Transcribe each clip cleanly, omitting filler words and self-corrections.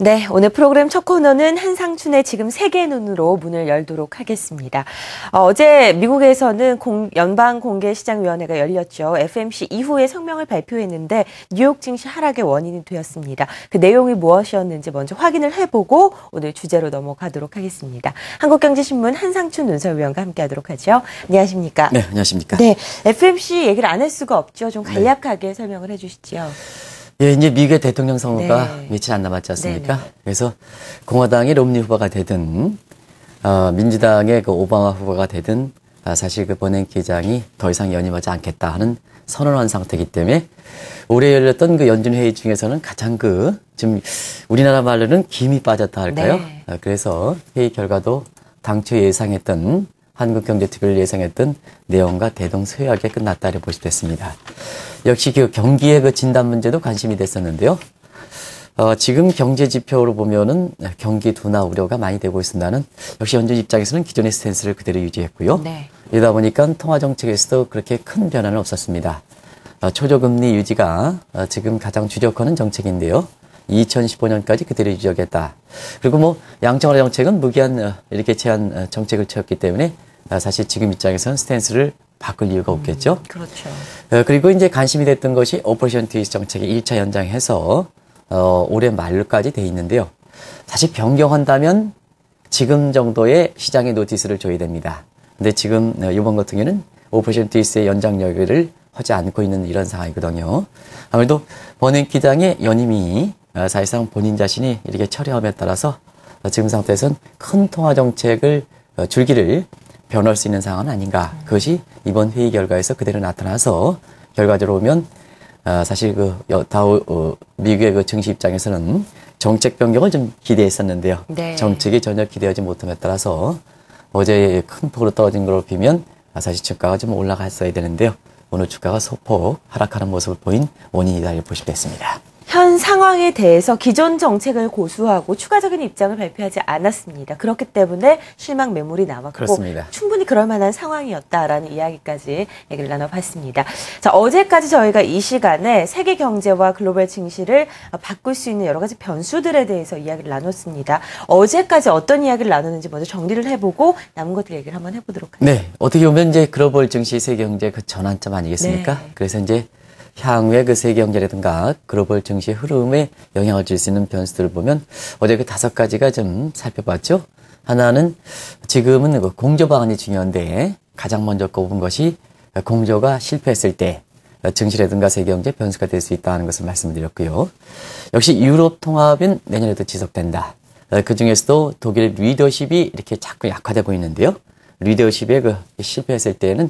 네, 오늘 프로그램 첫 코너는 한상춘의 지금 세계 눈으로 문을 열도록 하겠습니다. 어제 미국에서는 연방공개시장위원회가 열렸죠. FMC 이후에 성명을 발표했는데 뉴욕 증시 하락의 원인이 되었습니다. 그 내용이 무엇이었는지 먼저 확인을 해보고 오늘 주제로 넘어가도록 하겠습니다. 한국경제신문 한상춘 논설위원과 함께하도록 하죠. 안녕하십니까? 네, 안녕하십니까? 네, FMC 얘기를 안 할 수가 없죠. 좀 간략하게 설명을 해주시죠. 예, 이제 미국의 대통령 선거가 네. 며칠 안 남았지 않습니까? 네네. 그래서 공화당의 롬니 후보가 되든, 민주당의 그 오바마 후보가 되든, 사실 그 버냉키장이 더 이상 연임하지 않겠다 하는 선언한 상태이기 때문에 올해 열렸던 그 연준 회의 중에서는 가장 지금 우리나라 말로는 김이 빠졌다 할까요? 네. 그래서 회의 결과도 당초 예상했던 한국경제TV를 예상했던 내용과 대동소이하게 끝났다 이렇게 보시면 됐습니다. 역시 그 경기의 그 진단 문제도 관심이 됐었는데요. 지금 경제 지표로 보면은 경기 둔화 우려가 많이 되고 있습니다는 역시 연준 입장에서는 기존의 스탠스를 그대로 유지했고요. 네. 이러다 보니까 통화 정책에서도 그렇게 큰 변화는 없었습니다. 초저금리 유지가 지금 가장 주력하는 정책인데요. 2015년까지 그대로 유지하겠다. 그리고 뭐 양적완화 정책은 무기한 이렇게 제한 정책을 취했기 때문에 사실 지금 입장에서는 스탠스를 바꿀 이유가 없겠죠. 그렇죠. 그리고 이제 관심이 됐던 것이 오퍼레이션 트위스 정책의 1차 연장해서 올해 말까지 돼 있는데요. 사실 변경한다면 지금 정도의 시장의 노티스를 줘야 됩니다. 근데 지금 이번 같은 경우는 오퍼레이션 트위스의 연장 여부를 하지 않고 있는 이런 상황이거든요. 아무래도 버냉키장의 연임이 사실상 본인 자신이 이렇게 처리함에 따라서 지금 상태에서는 큰 통화 정책을 줄기를 변할 수 있는 상황은 아닌가. 그것이 이번 회의 결과에서 그대로 나타나서 결과적으로 보면 사실 미국의 그 증시 입장에서는 정책 변경을 좀 기대했었는데요. 네. 정책이 전혀 기대하지 못함에 따라서 어제 큰 폭으로 떨어진 걸 보면 사실 주가가 좀 올라갔어야 되는데요. 오늘 주가가 소폭 하락하는 모습을 보인 원인이다 이렇게 보시면 됐습니다. 현 상황에 대해서 기존 정책을 고수하고 추가적인 입장을 발표하지 않았습니다. 그렇기 때문에 실망 매물이 나왔고 그렇습니다. 충분히 그럴 만한 상황이었다라는 이야기까지 얘기를 나눠봤습니다. 자, 어제까지 저희가 이 시간에 세계 경제와 글로벌 증시를 바꿀 수 있는 여러 가지 변수들에 대해서 이야기를 나눴습니다. 어제까지 어떤 이야기를 나눴는지 먼저 정리를 해보고 남은 것들 얘기를 한번 해보도록 하겠습니다. 네, 어떻게 보면 이제 글로벌 증시 세계 경제 그 전환점 아니겠습니까? 네. 그래서 이제 향후의 그 세계 경제라든가 글로벌 증시 흐름에 영향을 줄 수 있는 변수들을 보면 어제 그 5가지가 좀 살펴봤죠. 하나는 지금은 그 공조 방안이 중요한데 가장 먼저 꼽은 것이 공조가 실패했을 때 증시라든가 세계 경제 변수가 될 수 있다는 것을 말씀드렸고요. 역시 유럽 통합은 내년에도 지속된다. 그 중에서도 독일의 리더십이 이렇게 자꾸 약화되고 있는데요. 리더십에 실패했을 때는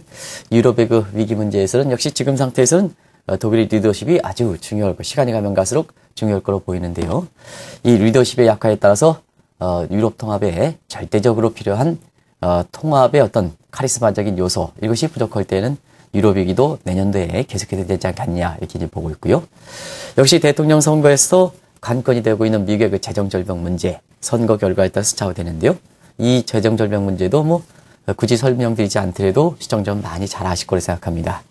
유럽의 그 위기 문제에서는 역시 지금 상태에서는 독일의 리더십이 아주 중요할 거, 시간이 가면 갈수록 중요할 거로 보이는데요. 이 리더십의 약화에 따라서 유럽 통합에 절대적으로 필요한 통합의 어떤 카리스마적인 요소, 이것이 부족할 때는 유럽 위기도 내년도에 계속해야 되지 않겠냐 이렇게 이제 보고 있고요. 역시 대통령 선거에서 관건이 되고 있는 미국의 그 재정 절벽 문제, 선거 결과에 따라서 좌우되는데요. 이 재정 절벽 문제도 뭐 굳이 설명드리지 않더라도 시청자분 많이 잘 아실 거로 생각합니다.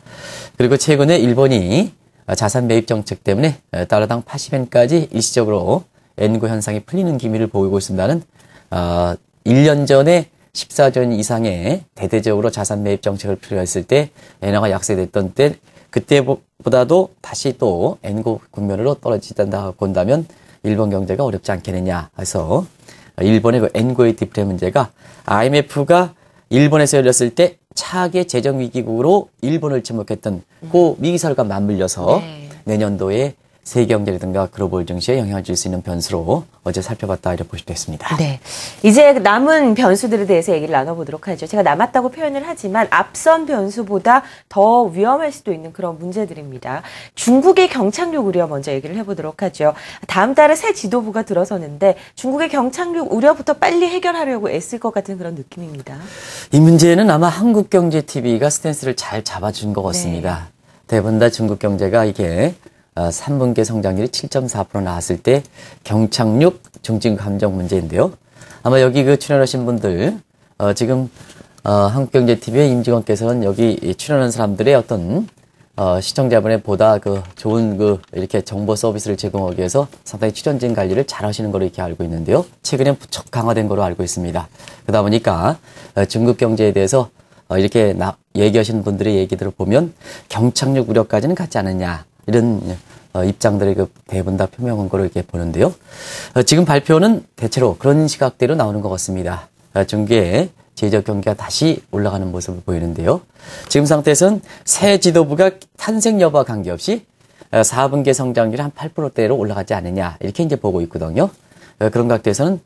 그리고 최근에 일본이 자산 매입 정책 때문에 달러당 80엔까지 일시적으로 엔고 현상이 풀리는 기미를 보이고 있습니다는 1년 전에 14조 원 이상의 대대적으로 자산 매입 정책을 필요했을 때 엔화가 약세됐던 때 그때보다도 다시 또 엔고 국면으로 떨어지다 본다면 일본 경제가 어렵지 않겠느냐 해서 일본의 그 엔고의 디플레 문제가 IMF가 일본에서 열렸을 때 차악의 재정 위기국으로 일본을 지목했던 그 위기설과 맞물려서 내년도에 세계 경제라든가 글로벌 증시에 영향을 줄 수 있는 변수로 어제 살펴봤다 이렇게 보시면 됐습니다. 네, 이제 남은 변수들에 대해서 얘기를 나눠보도록 하죠. 제가 남았다고 표현을 하지만 앞선 변수보다 더 위험할 수도 있는 그런 문제들입니다. 중국의 경착륙 우려 먼저 얘기를 해보도록 하죠. 다음 달에 새 지도부가 들어서는데 중국의 경착륙 우려부터 빨리 해결하려고 애쓸 것 같은 그런 느낌입니다. 이 문제는 아마 한국경제TV가 스탠스를 잘 잡아준 것 같습니다. 대부분 다 중국 경제가 이게 3분기 성장률이 7.4% 나왔을 때 경착륙 중증 감정 문제인데요. 아마 여기 그 출연하신 분들 지금 한국경제TV의 임직원께서는 여기 출연한 사람들의 어떤 시청자분의 보다 좋은 이렇게 정보 서비스를 제공하기 위해서 상당히 취존진 관리를 잘 하시는 걸로 이렇게 알고 있는데요. 최근에 부쩍 강화된 걸로 알고 있습니다. 그러다 보니까 중국 경제에 대해서 이렇게 얘기하시는 분들의 얘기들을 보면 경착륙 우려까지는 갖지 않느냐 이런 입장들의 대부분 다 표명한 거로 이렇게 보는데요. 지금 발표는 대체로 그런 시각대로 나오는 것 같습니다. 중국의 제적 경기가 다시 올라가는 모습을 보이는데요. 지금 상태에서는 새 지도부가 탄생 여부와 관계없이 4분기 성장률이 한 8%대로 올라가지 않느냐 이렇게 이제 보고 있거든요. 그런 각도에서는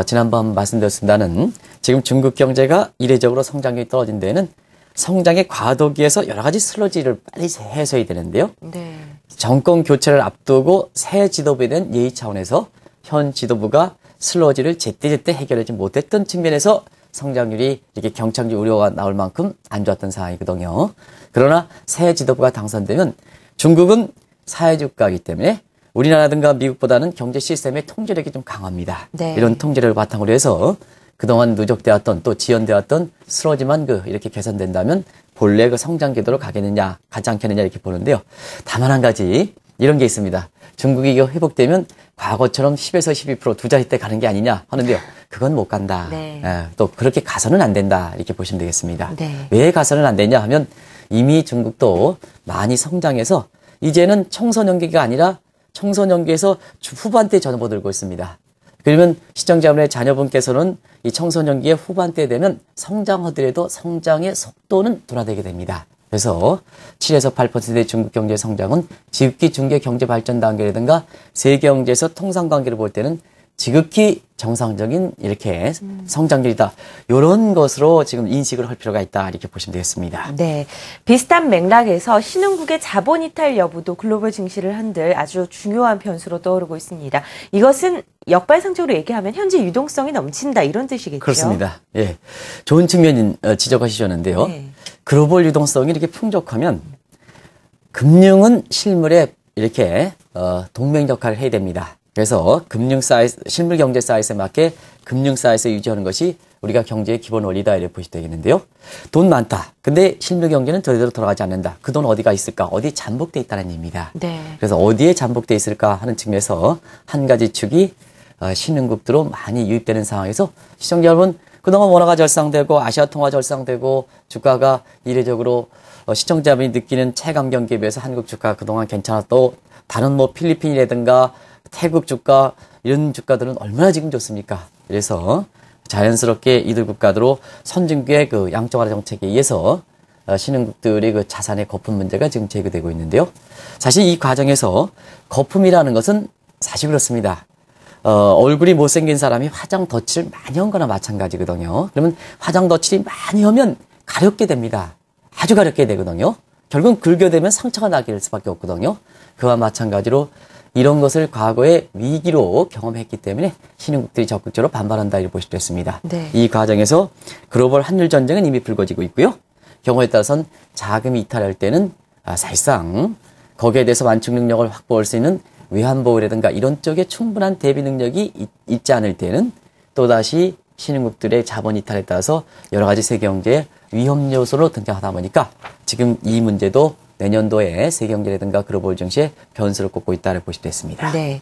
지난번 말씀드렸습니다는 지금 중국 경제가 이례적으로 성장률이 떨어진 데에는 성장의 과도기에서 여러 가지 슬러지를 빨리 해소해야 되는데요. 네. 정권 교체를 앞두고 새 지도부에 대한 예의 차원에서 현 지도부가 슬러지를 제때제때 해결하지 못했던 측면에서 성장률이 이렇게 경착륙 우려가 나올 만큼 안 좋았던 상황이거든요. 그러나 새 지도부가 당선되면 중국은 사회주가이기 때문에 우리나라든가 미국보다는 경제 시스템의 통제력이 좀 강합니다. 네. 이런 통제력을 바탕으로 해서 그동안 누적되었던 또 지연되었던 슬러지만 이렇게 개선된다면 본래 성장 궤도로 가겠느냐, 가지 않겠느냐 이렇게 보는데요. 다만 한 가지 이런 게 있습니다. 중국이 이거 회복되면 과거처럼 10에서 12% 두 자릿대 가는 게 아니냐 하는데요. 그건 못 간다. 네. 또 그렇게 가서는 안 된다 이렇게 보시면 되겠습니다. 네. 왜 가서는 안 되냐 하면 이미 중국도 많이 성장해서 이제는 청소년기가 아니라 청소년기에서 후반대에 접어들고 있습니다. 그러면 시청자분의 자녀분께서는 이 청소년기의 후반대 되면 성장하더라도 성장의 속도는 둔화되게 됩니다. 그래서 7에서 8%의 중국 경제 성장은 지극히 중개 경제 발전 단계라든가 세계 경제에서 통상 관계를 볼 때는 지극히 정상적인 이렇게 성장률이다. 이런 것으로 지금 인식을 할 필요가 있다. 이렇게 보시면 되겠습니다. 네. 비슷한 맥락에서 신흥국의 자본 이탈 여부도 글로벌 증시를 한들 아주 중요한 변수로 떠오르고 있습니다. 이것은 역발상적으로 얘기하면 현재 유동성이 넘친다 이런 뜻이겠죠? 그렇습니다. 예. 좋은 측면 지적하시셨는데요. 네. 글로벌 유동성이 이렇게 풍족하면 금융은 실물에 이렇게 동맹 역할을 해야 됩니다. 그래서 실물 경제 사이즈에 맞게 금융 사이즈 유지하는 것이 우리가 경제의 기본 원리다 이렇게 보시면 되겠는데요. 돈 많다. 근데 실물 경제는 제대로 돌아가지 않는다. 그 돈 어디가 있을까? 어디에 잠복돼 있다는 얘기입니다. 네. 그래서 어디에 잠복돼 있을까 하는 측면에서 한 가지 축이 신흥국들로 많이 유입되는 상황에서 시청자 여러분 그동안 원화가 절상되고 아시아 통화 절상되고 주가가 이례적으로 시청자분이 느끼는 체감 경기에 비해서 한국 주가가 그동안 괜찮았고 다른 필리핀이라든가 태국 주가 이런 주가들은 얼마나 지금 좋습니까? 그래서 자연스럽게 이들 국가들로 선진국의 양적완화 정책에 의해서 신흥국들의 자산의 거품 문제가 지금 제기되고 있는데요. 사실 이 과정에서 거품이라는 것은 사실 그렇습니다. 얼굴이 못생긴 사람이 화장 덧칠을 많이 한 거나 마찬가지거든요. 그러면 화장 덧칠이 많이 하면 가렵게 됩니다. 아주 가렵게 되거든요. 결국은 긁어대면 상처가 나게 될 수밖에 없거든요. 그와 마찬가지로 이런 것을 과거에 위기로 경험했기 때문에 신흥국들이 적극적으로 반발한다 이렇게 보실 수 있습니다. 네. 이 과정에서 글로벌 환율 전쟁은 이미 불거지고 있고요. 경우에 따라서는 자금이 이탈할 때는 사실상 거기에 대해서 완충 능력을 확보할 수 있는 외환보호라든가 이런 쪽에 충분한 대비 능력이 있지 않을 때는 또다시 신흥국들의 자본 이탈에 따라서 여러 가지 세계 경제의 위험 요소로 등장하다 보니까 지금 이 문제도 내년도에 세계 경제라든가 글로벌 증시에 변수를 꼽고 있다고 보시면 됐습니다. 네.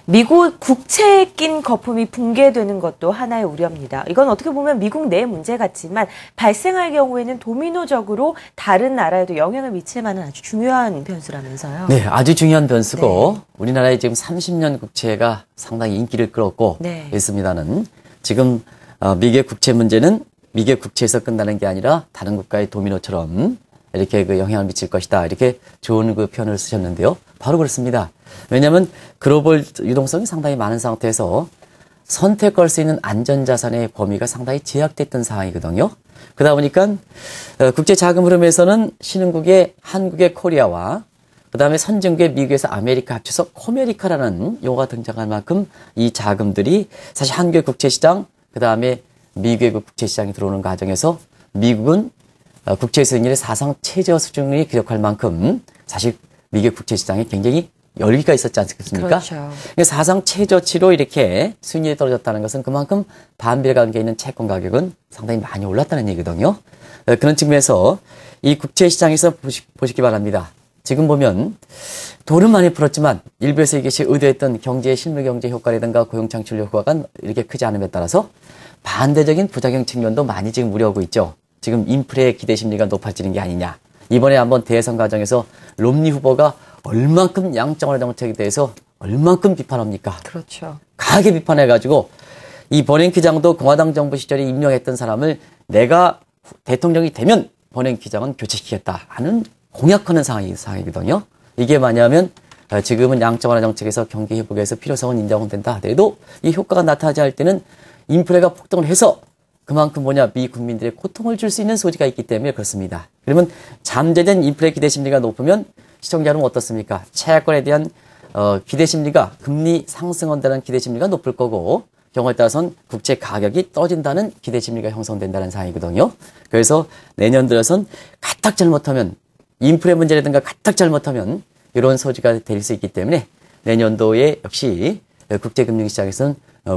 미국 국채에 낀 거품이 붕괴되는 것도 하나의 우려입니다. 이건 어떻게 보면 미국 내 문제 같지만 발생할 경우에는 도미노적으로 다른 나라에도 영향을 미칠 만한 아주 중요한 변수라면서요. 네, 아주 중요한 변수고 네. 우리나라의 지금 30년 국채가 상당히 인기를 끌었고 네. 있습니다는 지금 미국의 국채 문제는 미국의 국채에서 끝나는 게 아니라 다른 국가의 도미노처럼 이렇게 영향을 미칠 것이다. 이렇게 좋은 표현을 쓰셨는데요. 바로 그렇습니다. 왜냐하면 글로벌 유동성이 상당히 많은 상태에서 선택할 수 있는 안전자산의 범위가 상당히 제약됐던 상황이거든요. 그러다 보니까 국제 자금 흐름에서는 신흥국의 한국의 코리아와 그다음에 선진국의 미국에서 아메리카 합쳐서 코메리카라는 용어가 등장할 만큼 이 자금들이 사실 한국의 국제시장 그다음에 미국의 국제시장에 들어오는 과정에서 미국은 국채 수익률의 사상 최저 수준을 기록할 만큼 사실 미국 국채시장이 굉장히 열기가 있었지 않겠습니까? 그렇죠. 사상 최저치로 이렇게 수익률이 떨어졌다는 것은 그만큼 반비례 관계에 있는 채권 가격은 상당히 많이 올랐다는 얘기거든요. 그런 측면에서 이 국채시장에서 보시기 바랍니다. 지금 보면 돈은 많이 풀었지만 일부에서 이것이 의도했던 경제의 실물경제 효과라든가 고용창출 효과가 이렇게 크지 않음에 따라서 반대적인 부작용 측면도 많이 지금 우려하고 있죠. 지금 인플레의 기대 심리가 높아지는 게 아니냐. 이번에 한번 대선 과정에서 롬니 후보가 얼만큼 양적완화 정책에 대해서 얼만큼 비판합니까? 그렇죠. 강하게 비판해가지고 이 버냉키장도 공화당 정부 시절에 임명했던 사람을 내가 대통령이 되면 버냉키장은 교체시키겠다 하는 공약하는 상황이거든요. 이게 뭐냐면 지금은 양적완화 정책에서 경기 회복에서 필요성은 인정된다 하더라도 이 효과가 나타나지 않을 때는 인플레가 폭등을 해서 그만큼 미 국민들의 고통을 줄 수 있는 소지가 있기 때문에 그렇습니다. 그러면 잠재된 인플레 기대 심리가 높으면 시청자 여러분 어떻습니까? 채권에 대한 기대 심리가 금리 상승한다는 기대 심리가 높을 거고 경우에 따라서는 국채 가격이 떨어진다는 기대 심리가 형성된다는 상황이거든요. 그래서 내년 들어선 가딱 잘못하면 인플레 문제라든가 가딱 잘못하면 이런 소지가 될 수 있기 때문에 내년도에 역시 국제금융시장에서는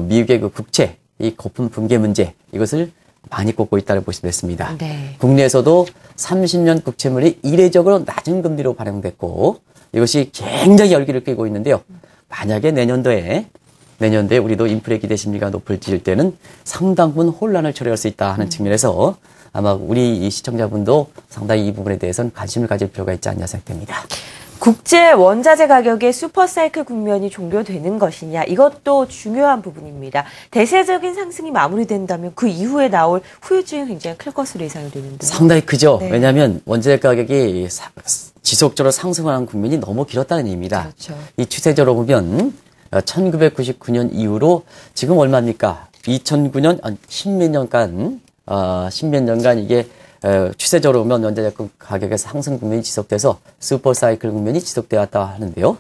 미국의 그 국채, 이 거품 붕괴 문제 이것을 많이 꼽고 있다고 보시면 됐습니다. 네. 국내에서도 30년 국채물이 이례적으로 낮은 금리로 발행됐고 이것이 굉장히 열기를 끌고 있는데요. 만약에 내년도에 우리도 인플레 기대 심리가 높을질 때는 상당 부분 혼란을 초래할 수 있다 하는 측면에서 아마 우리 이 시청자분도 상당히 이 부분에 대해서는 관심을 가질 필요가 있지 않냐 생각됩니다. 국제 원자재 가격의 슈퍼사이클 국면이 종료되는 것이냐 이것도 중요한 부분입니다. 대세적인 상승이 마무리된다면 그 이후에 나올 후유증이 굉장히 클 것으로 예상이 되는데요. 상당히 크죠. 네. 왜냐하면 원자재 가격이 지속적으로 상승하는 국면이 너무 길었다는 얘기입니다. 그렇죠. 이 추세적으로 보면 1999년 이후로 지금 얼마입니까? 2009년, 십몇 년간 이게 추세적으로 보면 원자재 가격의 상승 국면이 지속돼서 슈퍼사이클 국면이 지속되어 왔다 하는데요.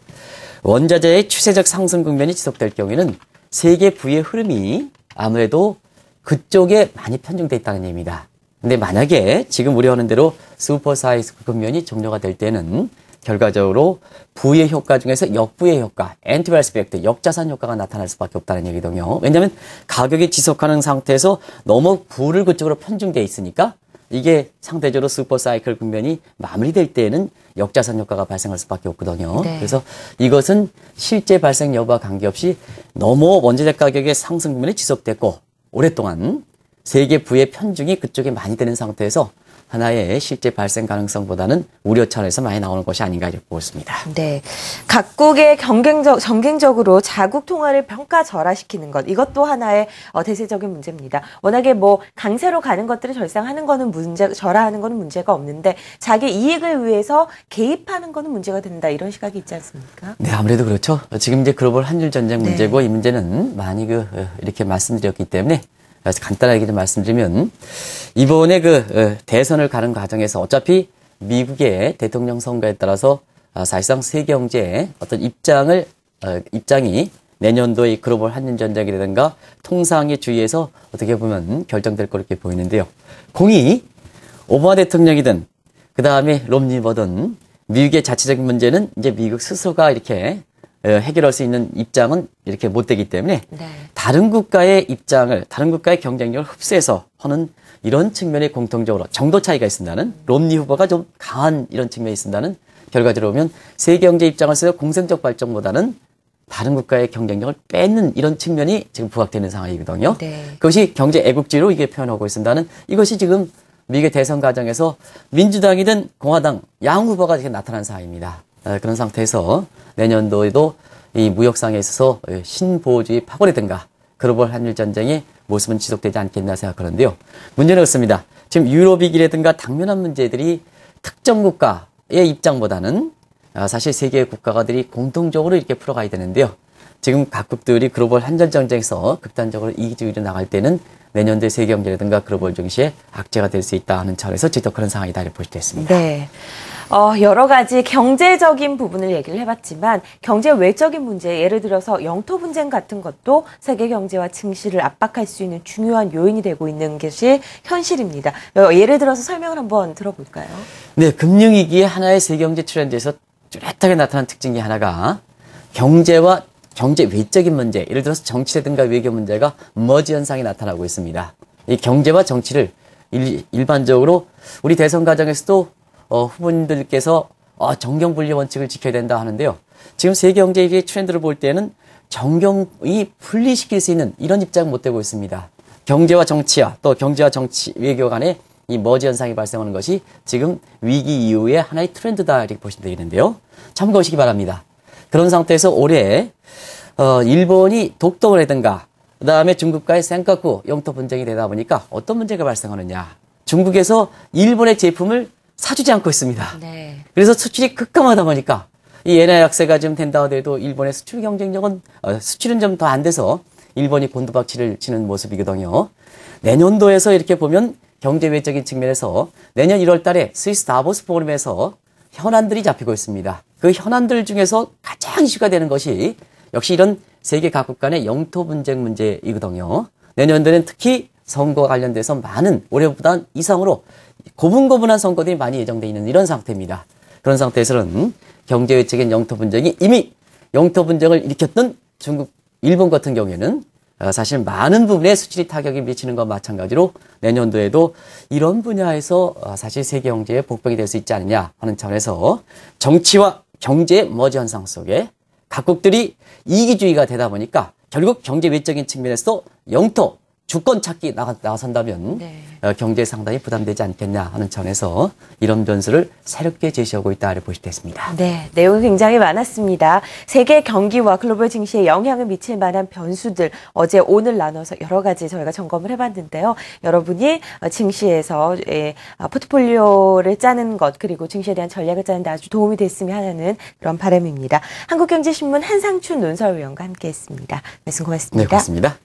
원자재의 추세적 상승 국면이 지속될 경우에는 세계 부의 흐름이 아무래도 그쪽에 많이 편중되어 있다는 얘기입니다. 근데 만약에 지금 우려하는 대로 슈퍼사이클 국면이 종료가 될 때는 결과적으로 부의 효과 중에서 역부의 효과, 엔티밸스 팩트, 역자산 효과가 나타날 수밖에 없다는 얘기거든요. 왜냐하면 가격이 지속하는 상태에서 너무 부를 그쪽으로 편중되어 있으니까 이게 상대적으로 슈퍼사이클 국면이 마무리될 때에는 역자산 효과가 발생할 수밖에 없거든요. 네. 그래서 이것은 실제 발생 여부와 관계없이 너무 원자재 가격의 상승 국면이 지속됐고 오랫동안 세계 부의 편중이 그쪽에 많이 되는 상태에서 하나의 실제 발생 가능성보다는 우려 차원에서 많이 나오는 것이 아닌가 이렇게 보고 있습니다. 네, 각국의 전갱적으로 자국 통화를 평가절하시키는 것 이것도 하나의 대세적인 문제입니다. 워낙에 강세로 가는 것들을 절상하는 거는 절하하는 거는 문제가 없는데 자기 이익을 위해서 개입하는 거는 문제가 된다 이런 시각이 있지 않습니까? 네, 아무래도 그렇죠. 지금 이제 글로벌 한일 전쟁 문제고 네. 이 문제는 많이 이렇게 말씀드렸기 때문에 간단하게 좀 말씀드리면 이번에 대선을 가는 과정에서 어차피 미국의 대통령 선거에 따라서 사실상 세계 경제의 어떤 입장이 내년도의 글로벌 한일 전쟁이라든가 통상의 주의에서 어떻게 보면 결정될 거 이렇게 보이는데요. 공이 오바마 대통령이든 그 다음에 롬니버든 미국의 자체적인 문제는 이제 미국 스스로가 이렇게 해결할 수 있는 입장은 이렇게 못 되기 때문에 네. 다른 국가의 경쟁력을 흡수해서 하는 이런 측면이 공통적으로 정도 차이가 있습니다는 롬니 후보가 좀 강한 이런 측면이 있습니다는 결과적으로 보면 세계 경제 입장에서 공생적 발전보다는 다른 국가의 경쟁력을 뺏는 이런 측면이 지금 부각되는 상황이거든요. 네. 그것이 경제 애국지로 이게 표현하고 있습니다는 이것이 지금 미국의 대선 과정에서 민주당이든 공화당 양 후보가 이렇게 나타난 상황입니다. 그런 상태에서 내년도에도 이 무역상에 있어서 신보호주의 파벌이든가 글로벌 한일 전쟁의 모습은 지속되지 않겠나 생각하는데요. 문제는 그렇습니다. 지금 유럽위기라든가 당면한 문제들이 특정 국가의 입장보다는 사실 세계의 국가들이 공통적으로 이렇게 풀어가야 되는데요. 지금 각국들이 글로벌 한일 전쟁에서 극단적으로 이기주의로 나갈 때는 내년도의 세계 경제라든가 글로벌 증시에 악재가 될 수 있다 하는 차원에서 지적하는 상황이다 이렇게 볼 수 있습니다. 네. 여러 가지 경제적인 부분을 얘기를 해봤지만 경제 외적인 문제, 예를 들어서 영토 분쟁 같은 것도 세계 경제와 증시를 압박할 수 있는 중요한 요인이 되고 있는 것이 현실입니다. 예를 들어서 설명을 한번 들어볼까요? 네, 금융위기의 하나의 세계 경제 트렌드에서 뚜렷하게 나타난 특징이 하나가 경제와 경제 외적인 문제, 예를 들어서 정치라든가 외교 문제가 머지 현상이 나타나고 있습니다. 이 경제와 정치를 일반적으로 우리 대선 과정에서도 후보님들께서 정경분리 원칙을 지켜야 된다 하는데요. 지금 세계 경제의 트렌드를 볼 때는 정경이 분리시킬 수 있는 이런 입장 못 되고 있습니다. 경제와 정치와 또 경제와 정치 외교 간에 이 머지 현상이 발생하는 것이 지금 위기 이후의 하나의 트렌드다 이렇게 보시면 되겠는데요. 참고하시기 바랍니다. 그런 상태에서 올해 일본이 독도라든가 그다음에 중국과의 센카쿠 영토 분쟁이 되다 보니까 어떤 문제가 발생하느냐. 중국에서 일본의 제품을 사주지 않고 있습니다. 네. 그래서 수출이 급감하다 보니까 이 엔화 약세가 좀 된다 하더라도 일본의 수출 경쟁력은 수출은 좀 더 안 돼서 일본이 곤두박질을 치는 모습이거든요. 내년도에서 이렇게 보면 경제 외적인 측면에서 내년 1월 달에 스위스 다보스 포럼에서 현안들이 잡히고 있습니다. 그 현안들 중에서 가장 이슈가 되는 것이 역시 이런 세계 각국 간의 영토 분쟁 문제이거든요. 내년도에는 특히 선거와 관련돼서 많은 올해보다 이상으로 고분고분한 선거들이 많이 예정되어 있는 이런 상태입니다. 그런 상태에서는 경제 외적인 영토 분쟁이 이미 영토 분쟁을 일으켰던 중국, 일본 같은 경우에는 사실 많은 부분에 수출이 타격이 미치는 것과 마찬가지로 내년도에도 이런 분야에서 사실 세계 경제의 복병이 될 수 있지 않느냐 하는 차원에서 정치와 경제의 머지 현상 속에 각국들이 이기주의가 되다 보니까 결국 경제 외적인 측면에서 영토, 주권 찾기 나선다면 네. 경제에 상당히 부담되지 않겠냐 하는 차원에서 이런 변수를 새롭게 제시하고 있다고 볼 수 있습니다. 네, 내용이 굉장히 많았습니다. 세계 경기와 글로벌 증시에 영향을 미칠 만한 변수들 어제 오늘 나눠서 여러 가지 저희가 점검을 해봤는데요. 여러분이 증시에서 포트폴리오를 짜는 것 그리고 증시에 대한 전략을 짜는 데 아주 도움이 됐으면 하는 그런 바람입니다. 한국경제신문 한상춘 논설위원과 함께했습니다. 말씀 고맙습니다. 네, 고맙습니다.